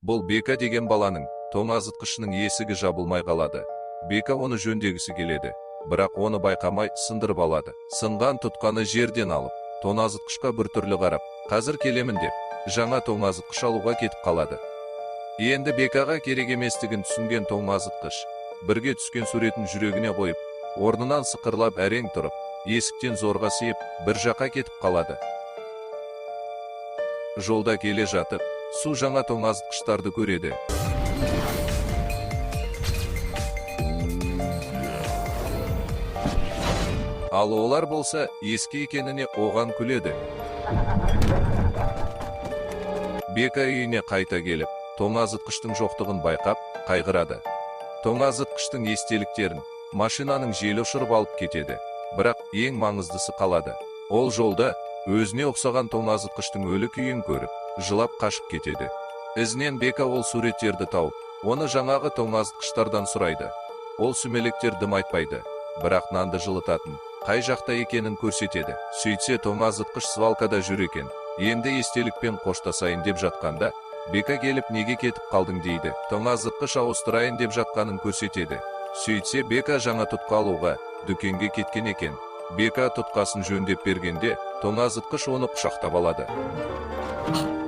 Бұл Бека деген баланың тоңазытқышының есігі жабылмай қалады. Бека оны жөндегісі келеді, бірақ оны байқамай сындырып алады. Сынған тұтқаны жерден алып, тоңазытқышқа біртүрлі қарап, қазір келемін деп, жаңа тоңазытқыш алуға кетіп қалады. Енді Бекаға керек еместігін түсінген тоңазытқыш, бірге түскен суретін жүрегіне қойып, орнынан сықырлап әрең тұрып, есіктен зорға сиып, бір жаққа кетіп қалады. Жолда келе жатып, Су жаңа тоңазытқыштарды көреді. Ал олар болса, ескі екеніне оған күледі. Бека үйіне қайта келіп, тоңазытқыштың жоқтығын байқап, қайғырады. Тоңазытқыштың естеліктерін машинаның желі ұшырып алып кетеді, бірақ ең маңыздысы қалады. Ол жолда өзіне ұқсаған тоңазытқыштың өлі күйін көріп, жылап қашып кетеді. Ізінен Бека ол суреттерді тауып, оны жаңағы тоңазытқыштардан сұрайды. Ол сүмелектер дым айтпайды, бірақ нанды жылытатын қай жақта екенін көрсетеді. Сөйтсе тоңазытқыш свалкада жүр екен. Енді естелікпен қоштасайын деп жатқанда, Бека келіп неге кетіп қалдың дейді. Тоңазытқыш ауыстырайын деп жатқанын көрсетеді. Сөйтсе Бека жаңа тұтқа алуға дүкенге кеткен екен. Бека тұтқасын жөндеп бергенде, тоңазытқыш оны құшақтап алады.